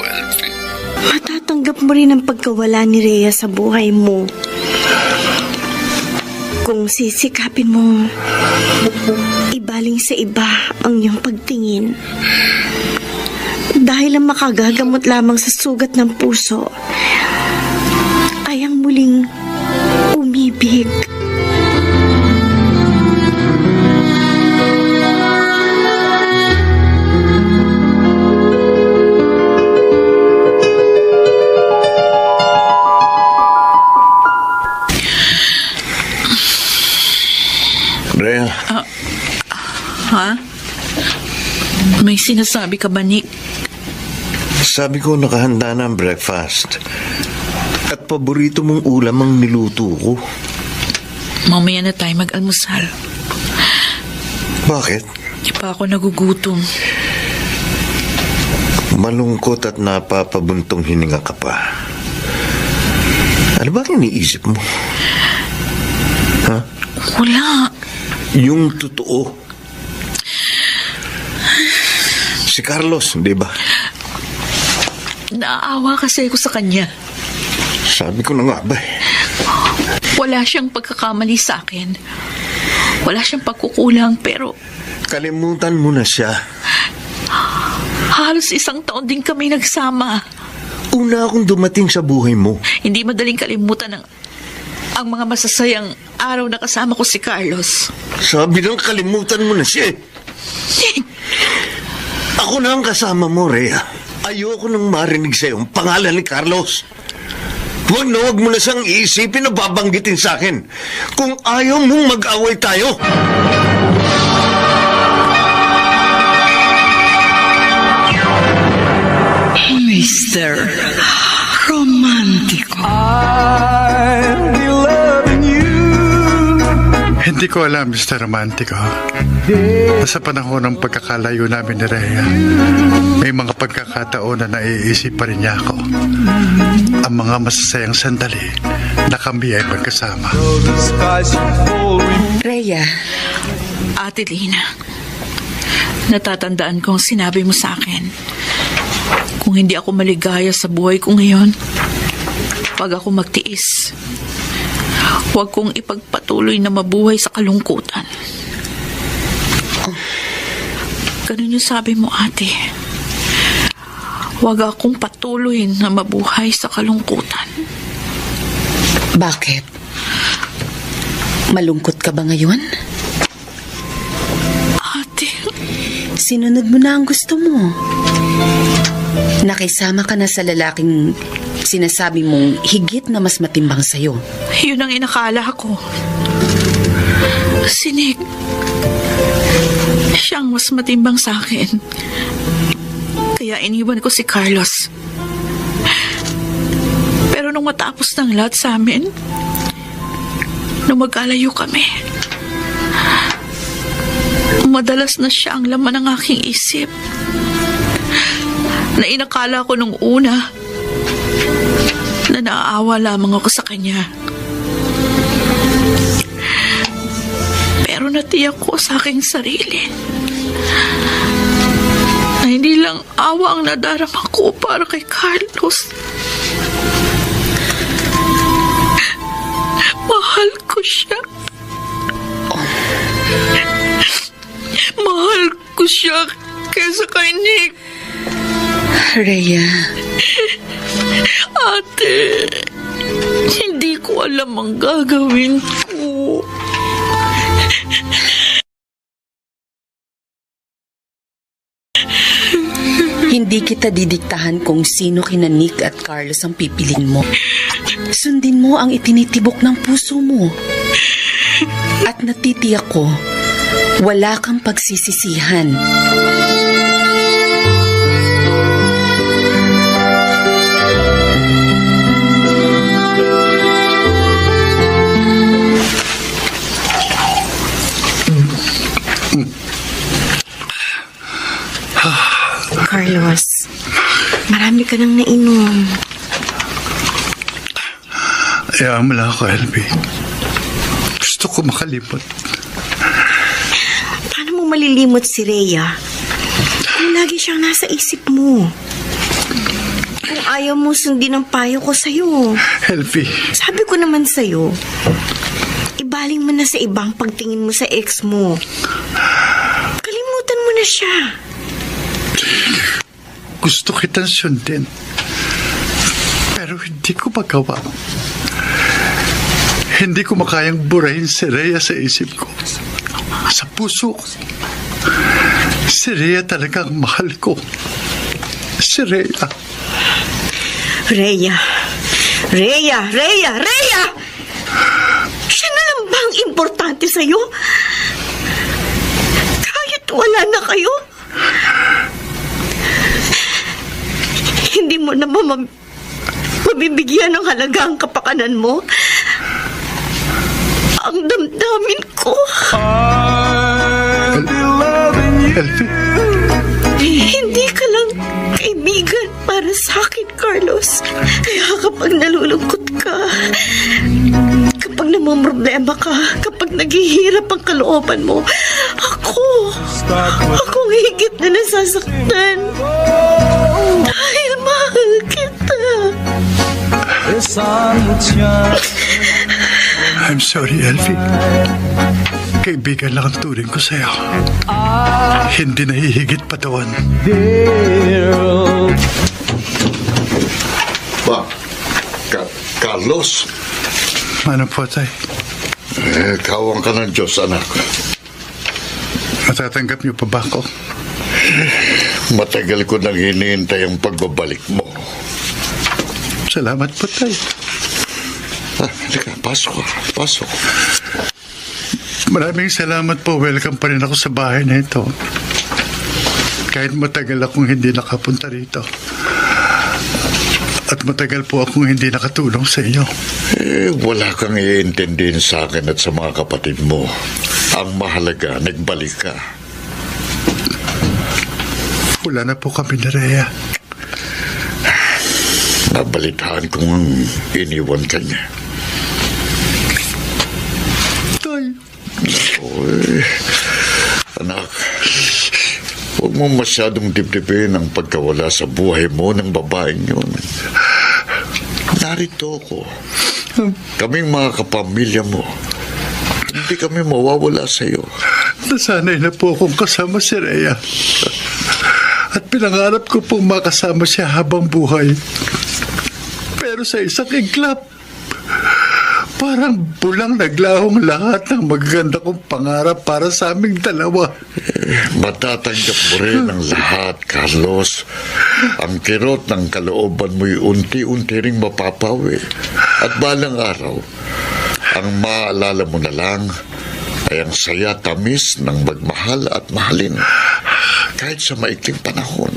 Elfie. Matatanggap mo rin ang pagkawala ni Rhea sa buhay mo. Kung sisikapin mong ibaling sa iba ang iyong pagtingin. Dahil ang makagagamot lamang sa sugat ng puso ay ang muling umibig. Rhea, Ha? May sinasabi ka ba, Nick? sabi ko nakahanda na ang breakfast. At paborito mong ulam ang niluto ko. Mamaya na tayo mag-almusal. Bakit? Di pa ako nagugutom. Malungkot at napapabuntong hininga ka pa. Ano ba ang iniisip mo? Ha? Wala. Yung totoo. Si Carlos, di ba? Naaawa kasi ako sa kanya. Sabi ko na nga ba eh. Wala siyang pagkakamali sa akin. Wala siyang pagkukulang, pero Kalimutan mo na siya. halos 1 taon din kami nagsama. Una akong dumating sa buhay mo. Hindi madaling kalimutan ang mga masasayang araw na kasama ko si Carlos. Sabi nang kalimutan mo na siya eh. Ako na ang kasama mo, Rhea. Ayoko nang marinig sa'yo ang pangalan ni Carlos. Huwag mo na siyang iisipin na babanggitin sa akin. Kung ayaw mong mag-away tayo. Mr. Romantico. I'll be loving you. Hindi ko alam, Mr. Romantico. Sa panahon ng pagkakalayo namin ni Rhea, may mga pagkakataon na naiisip pa rin niya ako. Ang mga masasayang sandali na kami ay magkasama. Though the skies should fall, Rhea, Ate Lina, natatandaan ko ang sinabi mo sa akin. Kung hindi ako maligaya sa buhay ko ngayon, pag ako magtiis, huwag kong ipagpatuloy na mabuhay sa kalungkutan. Ganun yung sabi mo, ate. Huwag akong patuloy na mabuhay sa kalungkutan. Bakit? Malungkot ka ba ngayon? Ate, Sinunod mo na ang gusto mo. Nakisama ka na sa lalaking sinasabi mong higit na mas matimbang sa'yo. yun ang inakala ko. Si Nick, siyang mas matimbang sa akin. Kaya iniwan ko si Carlos. Pero nung matapos ng lahat sa amin, nung magkalayo kami, madalas na siya ang laman ng aking isip. Na inakala ko nung una na naaawa lamang ako sa kanya. Pero natiyak ko sa aking sarili na hindi lang awa ang nadarama ko para kay Carlos. Mahal ko siya. Mahal ko siya kaysa kay Nick. Rhea, Ate, hindi ko alam ang gagawin ko. hindi kita didiktahan kung sino kina Nick at Carlos ang pipiliin mo. Sundin mo ang itinitibok ng puso mo. At natitiyak ko, wala kang pagsisisihan. Carlos, marami ka nang nainom. Hayaan mo lang ako, LB. Gusto ko makalimot. Paano mo malilimot si Rhea? Kung lagi siyang nasa isip mo. Kung ayaw mo sundin ang payo ko sa'yo. LB, Sabi ko naman sa'yo, ibaling mo na sa ibang pagtingin mo sa ex mo. Kalimutan mo na siya. gusto kitang sundin. Pero hindi ko magawa. Hindi ko makayang burahin si Rhea sa isip ko. Sa puso ko. Si Rhea talagang mahal ko. Si Rhea. Rhea! Siya na lang ba ang importante sa'yo? Kahit wala na kayo? Hindi mo na ba mabibigyan ng halaga ang kapakanan mo? Ang damdamin ko. Elfie, Hindi ka lang kaibigan para sa akin, Carlos. Kaya kapag nalulungkot ka, kapag namumroblema ka, kapag naghihirap ang kalooban mo, akong higit na nasasaktan. Dahil mahal kita. I'm sorry, Elfie. Kaibigan lang ang turing ko sa'yo. Hindi nahihigit pa doon. Ba, Carlos, Ano po, tay? kawang ka ng Diyos, anak. Matatanggap niyo pa ba ako? Matagal ko nang hinihintay ang pagbabalik mo. Salamat po, tay. Halika, pasok. Maraming salamat po. Welcome pa rin ako sa bahay na ito. Kahit matagal akong hindi nakapunta rito. At matagal po akong hindi nakatulong sa inyo. Wala kang iintindihin sa akin at sa mga kapatid mo. Ang mahalaga, nagbalik ka. Wala na po kami na Rhea. Nabalitaan kong iniwan ka niya. Tay, Anak, huwag mo masyadong dibdibin ang pagkawala sa buhay mo ng babaeng yun. Narito ako. Kaming mga kapamilya mo. Hindi kami mawawala sa iyo. Nasanay na po akong kasama si Rhea. At pinangarap ko pong makasama siya habang buhay. Pero sa isang iglap, parang bulang naglahong lahat ng magaganda kong pangarap para sa aming dalawa. Matatanggap mo rin ang lahat, Carlos. Ang kirot ng kalooban mo'y unti-unti ring mapapawi. At balang araw, ang maalala mo na lang ay ang saya tamis ng magmahal at mahalin. Kahit sa maikling panahon.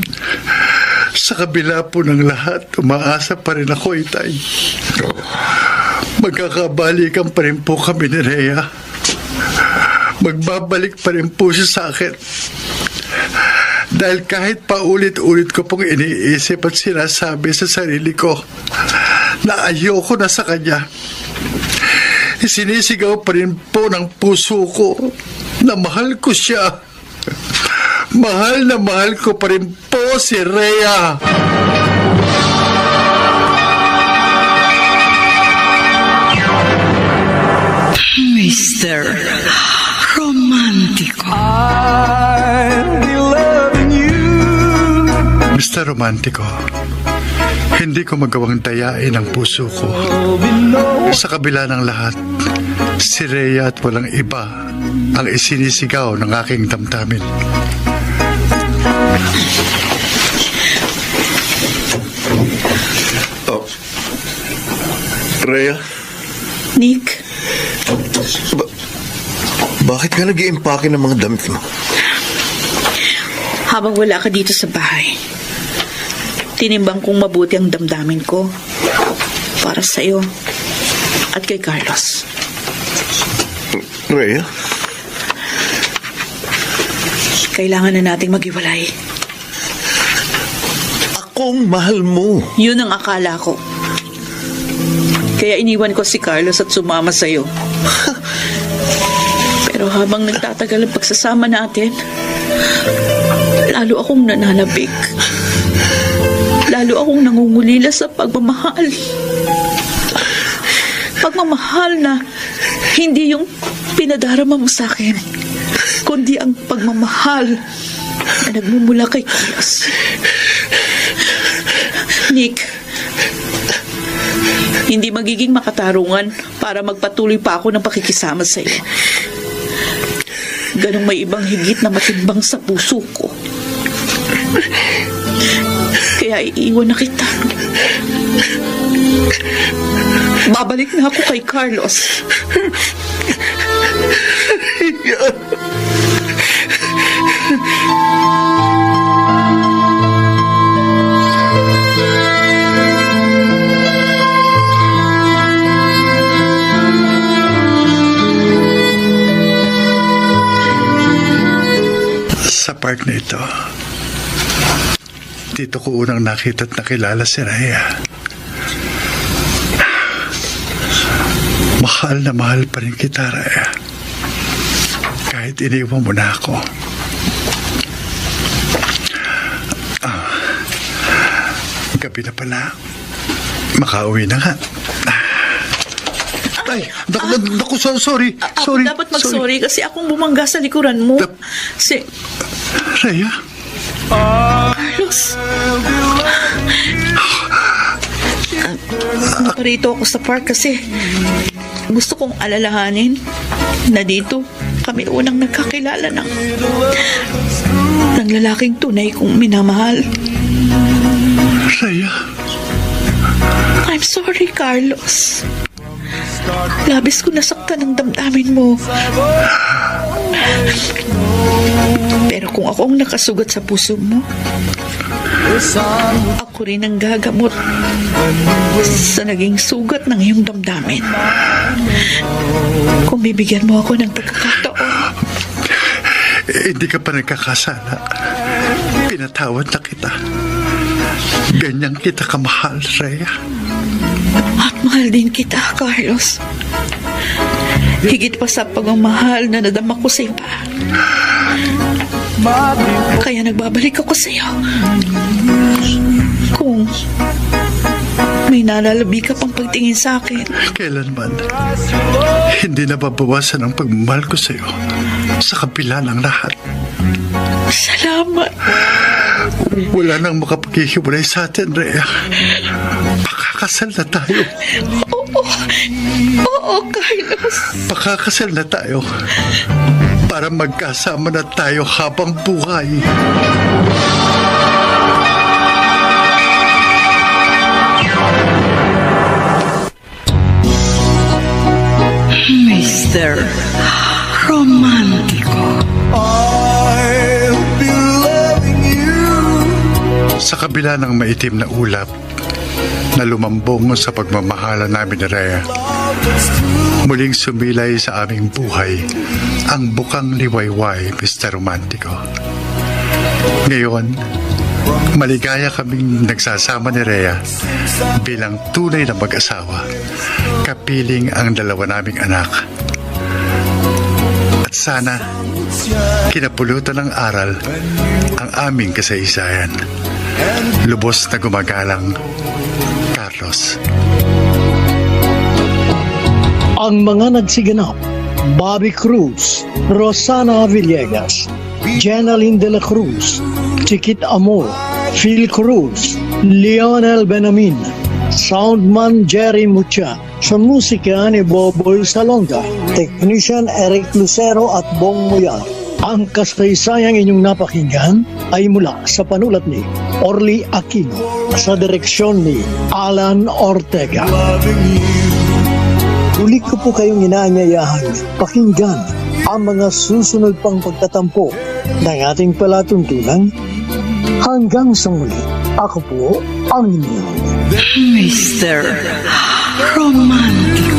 Sa kabila po ng lahat, umaasa pa rin ako, Itay. Magkakabalikan pa rin po kami ni Rhea. Magbabalik pa rin po siya sa akin. Dahil kahit paulit-ulit ko pong iniisip at sinasabi sa sarili ko na ayoko na sa kanya, isinisigaw pa rin po ng puso ko na mahal ko siya. Mahal na mahal ko pa rin po si Rhea. Mr. Romantico. I'll be loving you. Mr. Romantico, hindi ko magawang dayain ang puso ko. Sa kabila ng lahat, si Rhea at walang iba ang isinisigaw ng aking damdamin. Oh. Rhea, Nick, bakit ka nag-iimpake ng mga damit mo? habang wala ka dito sa bahay, tinimbang kong mabuti ang damdamin ko para sa'yo at kay Carlos. Rhea? Kailangan na nating maghiwalay. Akong mahal mo. Yun ang akala ko. Kaya iniwan ko si Carlos at sumama sa'yo. Pero habang nagtatagal ang pagsasama natin, lalo akong nananabik. Lalo akong nangungulila sa pagmamahal. Pagmamahal na hindi yung pinadarama mo sa akin, kundi ang pagmamahal na nagmumula kay Carlos. Nick, hindi magiging makatarungan para magpatuloy pa ako ng pakikisama sa iyo. Ganong may ibang higit na matimbang sa puso ko. Kaya iiwan na kita. Babalik na ako kay Carlos. Sa part na ito, dito ko unang nakita at nakilala si Rhea. Mahal na mahal pa rin kita, Rhea. Kahit iniwan mo na ako. Gabi na pala. Makauwi na nga. Ay, naku, sorry. Ako dapat mag-sorry kasi akong bumangga sa likuran mo. Rhea? Carlos. Naparito ako sa park kasi gusto kong alalahanin na dito kami unang nagkakilala ng lalaking tunay kong minamahal. Rhea? I'm sorry, Carlos. Labis ko nasaktan ang damdamin mo. Pero kung ako ang nakasugat sa puso mo, ako rin ang gagamot sa naging sugat ng iyong damdamin. Kung bibigyan mo ako ng pagkakataon. Hindi ka pa nagkakasala. Pinatawad na kita. Ganyang kita kamahal, Rhea. At mahal din kita, Carlos. Higit pa sa pagmamahal na nadama ko sa iba. Kaya nagbabalik ako sa iyo. Kung may nalalabi ka pang pagtingin sa akin. Kailanman, hindi nababawasan ang pagmamahal ko sa iyo sa kabila ng lahat. Salamat. Wala nang makapaghihiwalay sa atin, Rhea. Pakakasal na tayo. Oo, Carlos. Pakakasal na tayo para magkasama na tayo habang buhay. Mr. Romantico. I'll be loving you. Sa kabila ng maitim na ulap na lumambong sa pagmamahala namin ni Rhea, muling sumilay sa aming buhay ang bukang liwayway, Mr. Romantico. Ngayon, maligaya kaming nagsasama ni Rhea bilang tunay na mag-asawa, kapiling ang dalawa naming anak. At sana, kinapulutan ng aral ang aming kasaysayan. Lubos na gumagalang, Carlos. Ang mga nagsiganap: Bobby Cruz, Rosana Villegas, Jenaline de la Cruz, Chiquit Amor, Phil Cruz, Lionel Benamin, Soundman Jerry Mucha, sa musika ni Boboy Salonga, Technician Eric Lucero at Bong Muyar. Ang kasaysayang inyong napakinggan ay mula sa panulat ni Orly Aquino sa direksyon ni Alan Ortega. Uli ko po kayong inaanyayahan pakinggan ang mga susunod pang pagtatampo ng ating palatuntunan. Hanggang sa muli, ako po ang inyong Mr. Romantico.